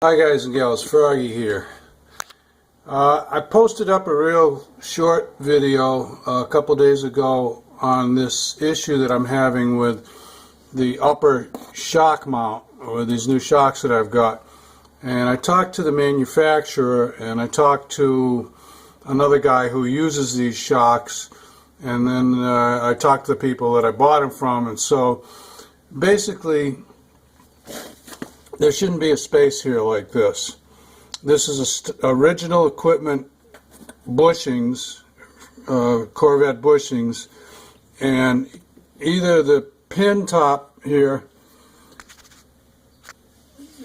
Hi guys and gals, Froggy here. I posted up a real short video a couple days ago on this issue that I'm having with the upper shock mount, or these new shocks that I've got. And I talked to the manufacturer, and I talked to another guy who uses these shocks, and then I talked to the people that I bought them from. And so basically there shouldn't be a space here like this. This is original equipment bushings, Corvette bushings, and either the pin top here,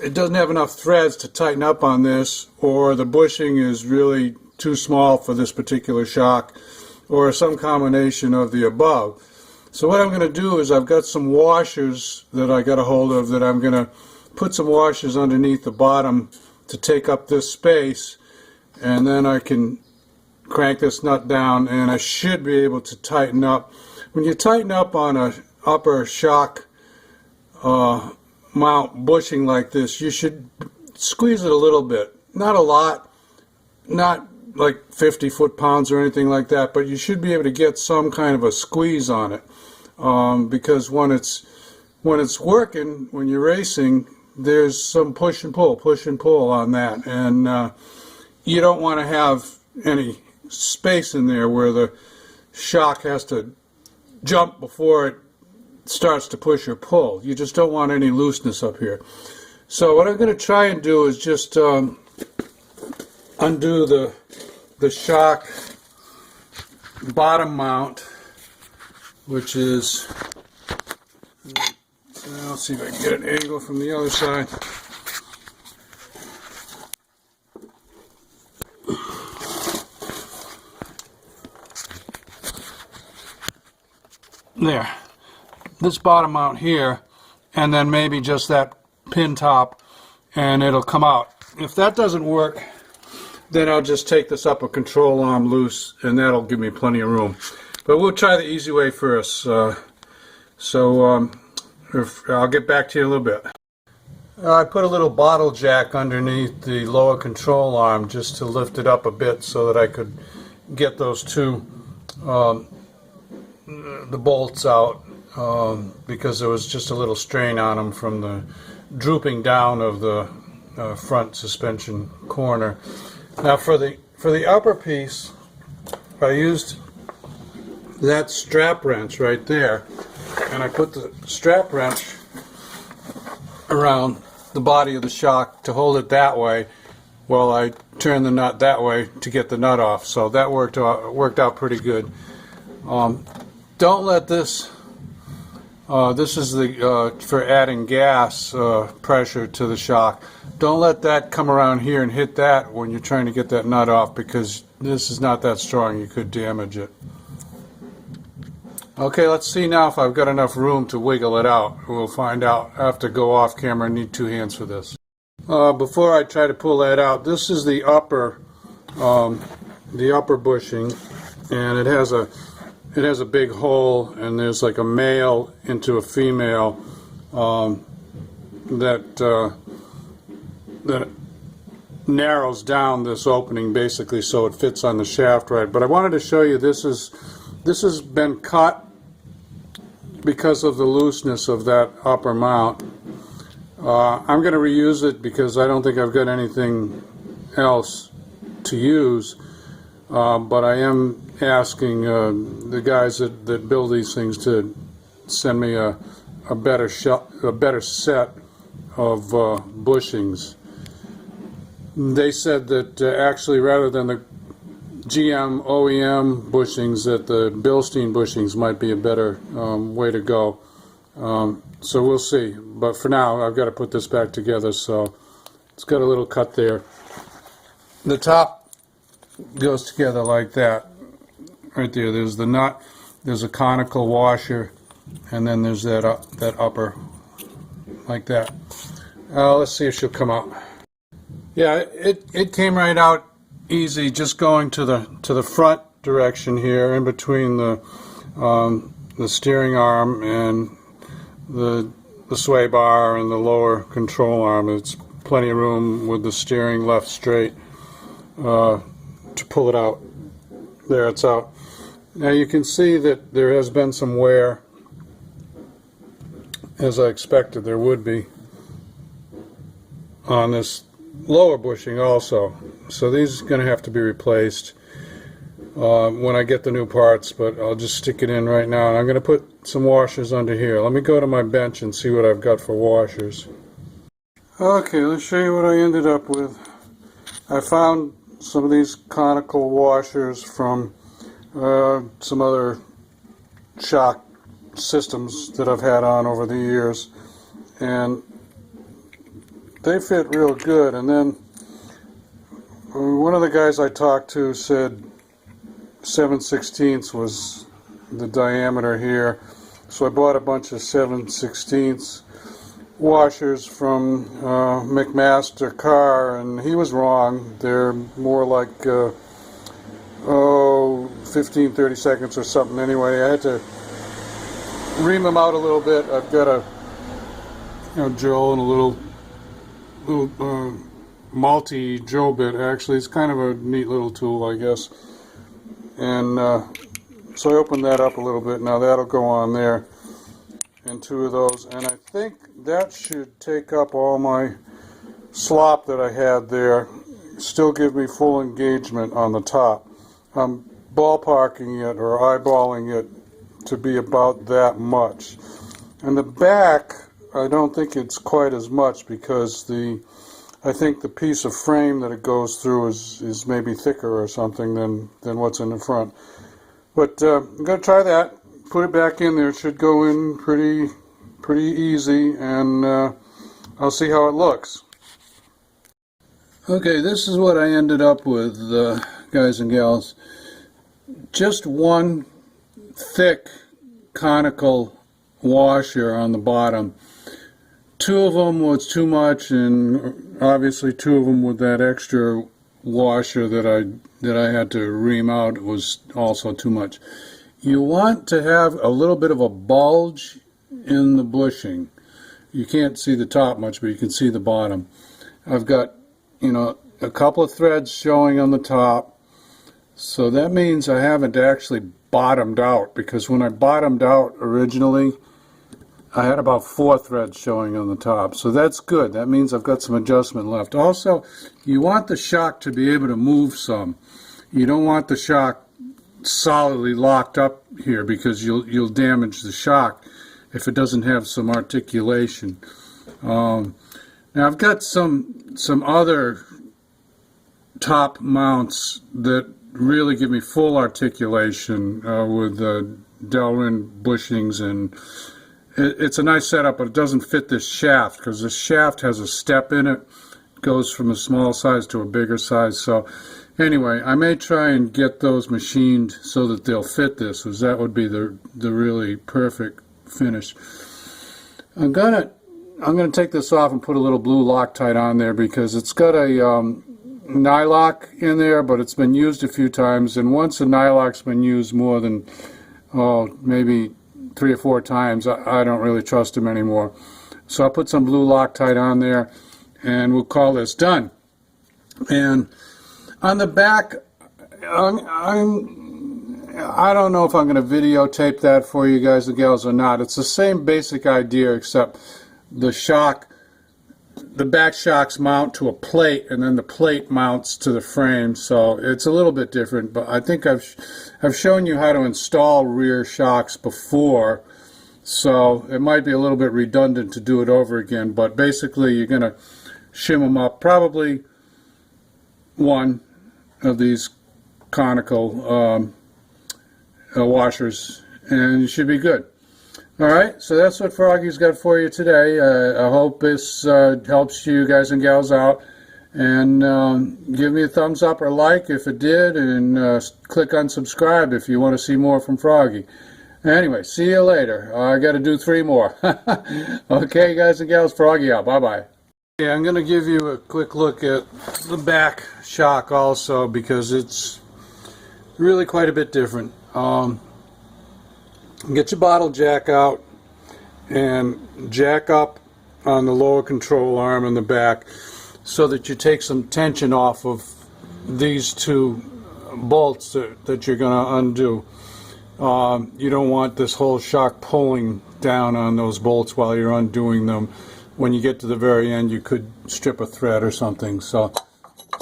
it doesn't have enough threads to tighten up on this, or the bushing is really too small for this particular shock, or some combination of the above. So what I'm going to do is I've got some washers that I got a hold of that I'm going to put some washers underneath the bottom to take up this space, and then I can crank this nut down and I should be able to tighten up. When you tighten up on a upper shock mount bushing like this, you should squeeze it a little bit, not a lot, not like 50 foot-pounds or anything like that, but you should be able to get some kind of a squeeze on it, because when it's working, when you're racing, there's some push and pull on that, and you don't want to have any space in there where the shock has to jump before it starts to push or pull. You just don't want any looseness up here. So what I'm going to try and do is just undo the shock bottom mount, which is, let's see if I can get an angle from the other side. There. This bottom mount here, and then maybe just that pin top, and it'll come out. If that doesn't work, then I'll just take this upper control arm loose, and that'll give me plenty of room. But we'll try the easy way first. I'll get back to you in a little bit. I put a little bottle jack underneath the lower control arm just to lift it up a bit so that I could get those two the bolts out, because there was just a little strain on them from the drooping down of the front suspension corner. Now for the upper piece, I used that strap wrench right there, and I put the strap wrench around the body of the shock to hold it that way while I turn the nut that way to get the nut off. So that worked out pretty good. Don't let this, this is the for adding gas pressure to the shock. Don't let that come around here and hit that when you're trying to get that nut off, because this is not that strong. You could damage it. Okay, let's see now if I've got enough room to wiggle it out. We'll find out. I have to go off camera. I need two hands for this. Before I try to pull that out, this is the upper bushing, and it has a big hole, and there's like a male into a female that narrows down this opening basically so it fits on the shaft right. But I wanted to show you this has been cut because of the looseness of that upper mount. I'm going to reuse it because I don't think I've got anything else to use, but I am asking the guys that build these things to send me a better set of bushings. They said that actually, rather than the GM OEM bushings, that the Bilstein bushings might be a better way to go. So we'll see. But for now, I've got to put this back together, so it's got a little cut there. The top goes together like that. Right there, there's the nut, there's a conical washer, and then there's that upper, like that. Let's see if she'll come out. Yeah, it came right out easy, just going to the front direction here, in between the steering arm and the sway bar and the lower control arm. It's plenty of room with the steering left straight to pull it out. There, it's out. Now you can see that there has been some wear, as I expected there would be, on this lower bushing also. So these are going to have to be replaced when I get the new parts, but I'll just stick it in right now. And I'm going to put some washers under here. Let me go to my bench and see what I've got for washers. Okay, let's show you what I ended up with. I found some of these conical washers from some other shock systems that I've had on over the years, and they fit real good. And then one of the guys I talked to said 7/16 was the diameter here, so I bought a bunch of 7/16 washers from McMaster Car, and he was wrong. They're more like 15-30 seconds or something. Anyway, I had to ream them out a little bit. I've got a drill and a little multi drill bit. Actually, it's kind of a neat little tool, I guess. And so I opened that up a little bit. Now that'll go on there, and 2 of those, and I think that should take up all my slop that I had there. Still give me full engagement on the top. I'm ballparking it or eyeballing it to be about that much. And the back, I don't think it's quite as much, because I think the piece of frame that it goes through is maybe thicker or something than what's in the front. But I'm going to try that. Put it back in there. It should go in pretty easy, and I'll see how it looks. Okay, this is what I ended up with, guys and gals. Just one thick conical washer on the bottom. 2 of them was too much, and obviously 2 of them with that extra washer that I had to ream out was also too much. You want to have a little bit of a bulge in the bushing. You can't see the top much, but you can see the bottom. I've got, a couple of threads showing on the top, so that means I haven't actually bottomed out, because when I bottomed out originally, I had about 4 threads showing on the top, so that's good. That means I've got some adjustment left. Also, you want the shock to be able to move some. You don't want the shock solidly locked up here, because you'll damage the shock if it doesn't have some articulation. Now I've got some other top mounts that really give me full articulation with Delrin bushings, and it's a nice setup, but it doesn't fit this shaft, because this shaft has a step in it. It goes from a small size to a bigger size. So anyway, I may try and get those machined so that they'll fit this, because that would be the really perfect finish. I'm gonna take this off and put a little blue Loctite on there, because it's got a nylock in there, but it's been used a few times, and once a nylock's been used more than maybe 3 or 4 times, I don't really trust them anymore. So I'll put some blue Loctite on there, and we'll call this done. And on the back, I don't know if I'm going to videotape that for you guys and gals or not. It's the same basic idea, except the back shocks mount to a plate, and then the plate mounts to the frame, so it's a little bit different. But I think I've shown you how to install rear shocks before, so it might be a little bit redundant to do it over again. But basically, you're going to shim them up, probably 1 of these conical washers, and you should be good. Alright, so that's what Froggy's got for you today. I hope this helps you guys and gals out. And give me a thumbs up or like if it did, and click on subscribe if you want to see more from Froggy. Anyway, see you later. I got to do 3 more. Okay, guys and gals, Froggy out. Bye-bye. Yeah, I'm going to give you a quick look at the back shock also, because it's really quite a bit different. Get your bottle jack out and jack up on the lower control arm in the back. so that you take some tension off of these two bolts that you're going to undo. You don't want this whole shock pulling down on those bolts while you're undoing them. When you get to the very end, you could strip a thread or something. So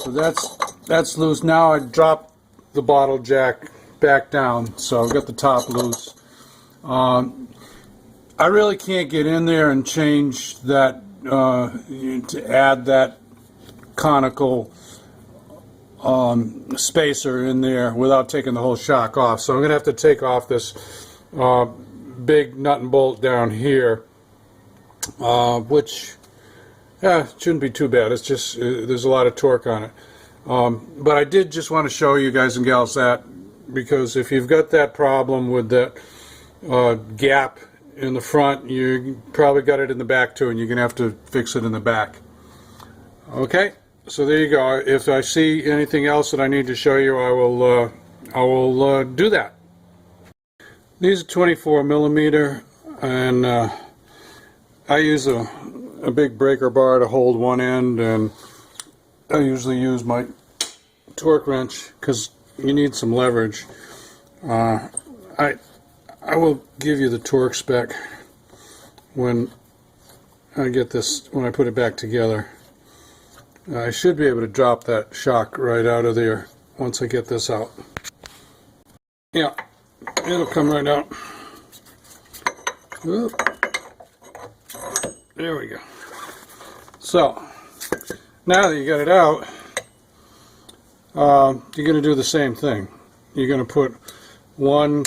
that's loose. Now I dropped the bottle jack back down, so I've got the top loose. I really can't get in there and change that to add that conical spacer in there without taking the whole shock off. So I'm going to have to take off this big nut and bolt down here, which shouldn't be too bad. It's just there's a lot of torque on it. But I did just want to show you guys and gals that, because if you've got that problem with that gap in the front, you probably got it in the back too, and you're going to have to fix it in the back. Okay, so there you go. If I see anything else that I need to show you, I will do that. These are 24 millimeter, and I use a big breaker bar to hold one end, and I usually use my torque wrench because you need some leverage. I will give you the torque spec when I get this, when I put it back together. I should be able to drop that shock right out of there once I get this out. Yeah, it'll come right out. Oop. There we go. So, now that you got it out, you're going to do the same thing. You're going to put one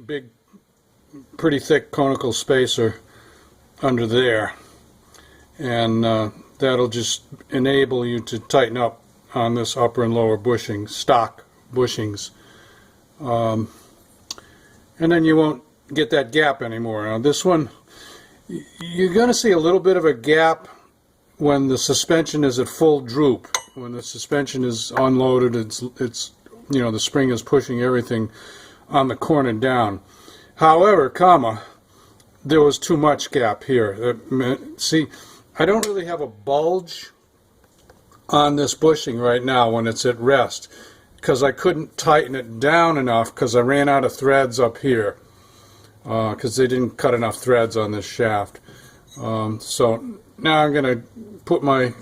big, pretty thick conical spacer under there, and that'll just enable you to tighten up on this upper and lower bushing, stock bushings, and then you won't get that gap anymore. Now this one, you're going to see a little bit of a gap when the suspension is at full droop. When the suspension is unloaded, it's you know, the spring is pushing everything on the corner down. However, there was too much gap here. See, I don't really have a bulge on this bushing right now when it's at rest, because I couldn't tighten it down enough because I ran out of threads up here, because they didn't cut enough threads on this shaft. So now I'm going to put my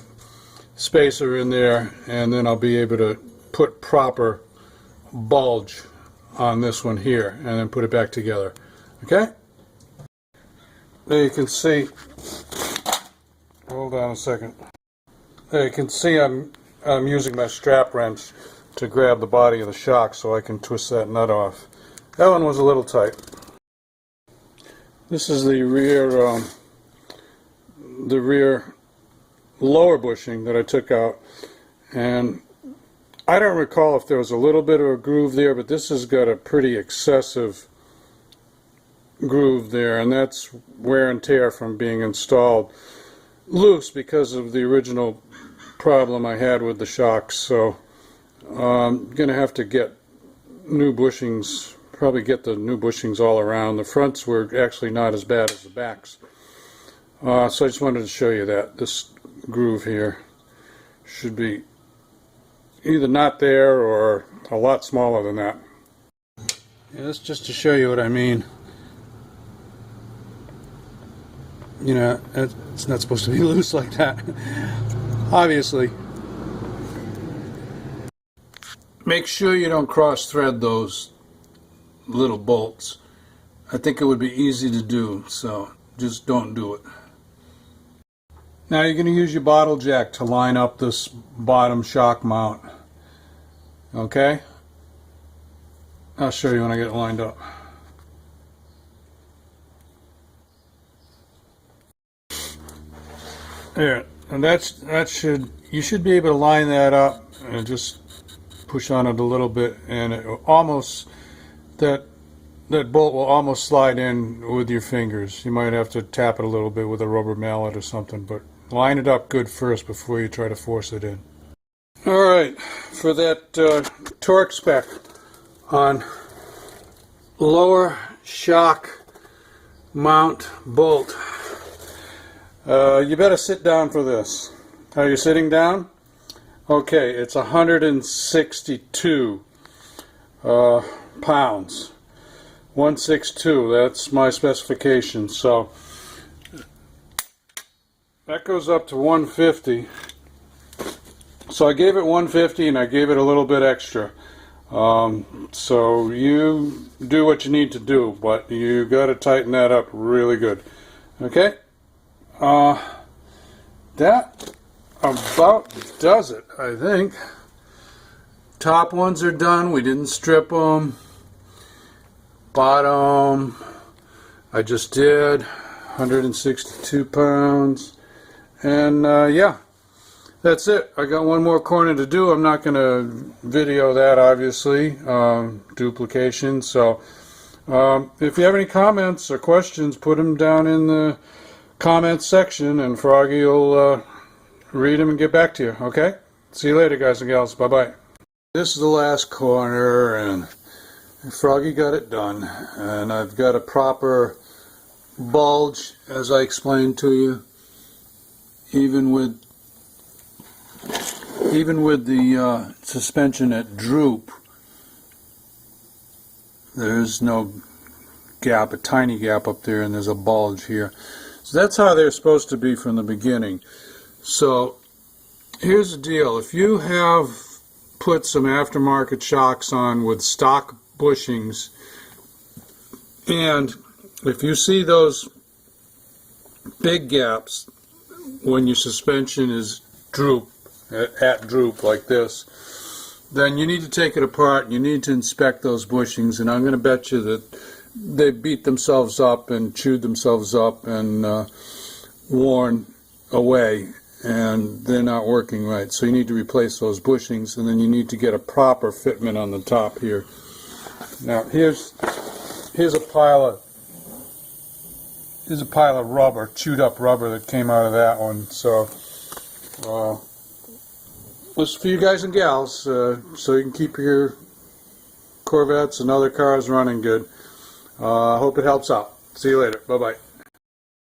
spacer in there, and then I'll be able to put proper bulge on this one here, and then put it back together. Okay? There you can see, hold on a second. There you can see I'm using my strap wrench to grab the body of the shock so I can twist that nut off. That one was a little tight. This is the rear lower bushing that I took out, and I don't recall if there was a little bit of a groove there, but this has got a pretty excessive groove there, and that's wear and tear from being installed loose because of the original problem I had with the shocks. So I'm going to have to get new bushings, probably get the new bushings all around. The fronts were actually not as bad as the backs. So I just wanted to show you that. This groove here should be either not there or a lot smaller than that. Yeah, that's just to show you what I mean. You know, it's not supposed to be loose like that. Obviously. Make sure you don't cross thread those little bolts. I think it would be easy to do, so just don't do it. Now you're going to use your bottle jack to line up this bottom shock mount. Okay? I'll show you when I get it lined up. There, and you should be able to line that up and just push on it a little bit, and it will almost, that bolt will almost slide in with your fingers. You might have to tap it a little bit with a rubber mallet or something, but line it up good first before you try to force it in. Alright, for that torque spec on lower shock mount bolt, you better sit down for this. Are you sitting down? Okay, it's 162 pounds. 162, that's my specification. So that goes up to 150. So I gave it 150 and I gave it a little bit extra. So you do what you need to do, but you got to tighten that up really good. Okay? That about does it, I think. Top ones are done. We didn't strip them. Bottom, I just did. 162 pounds. And yeah, that's it. I got one more corner to do. I'm not going to video that, obviously. Duplication. So if you have any comments or questions, put them down in the comments section, and Froggy will read them and get back to you. Okay? See you later, guys and gals. Bye-bye. This is the last corner, and Froggy got it done. And I've got a proper bulge, as I explained to you. Even with the suspension at droop, there's no gap, a tiny gap up there, and there's a bulge here. So that's how they're supposed to be from the beginning. So here's the deal. If you have put some aftermarket shocks on with stock bushings, and if you see those big gaps when your suspension is at droop like this, then you need to take it apart and you need to inspect those bushings, and I'm going to bet you that they beat themselves up and chewed themselves up and worn away, and they're not working right. So you need to replace those bushings, and then you need to get a proper fitment on the top here. Now here's a pile of rubber, chewed up rubber that came out of that one. So this is for you guys and gals, so you can keep your Corvettes and other cars running good. I hope it helps out. See you later. Bye-bye.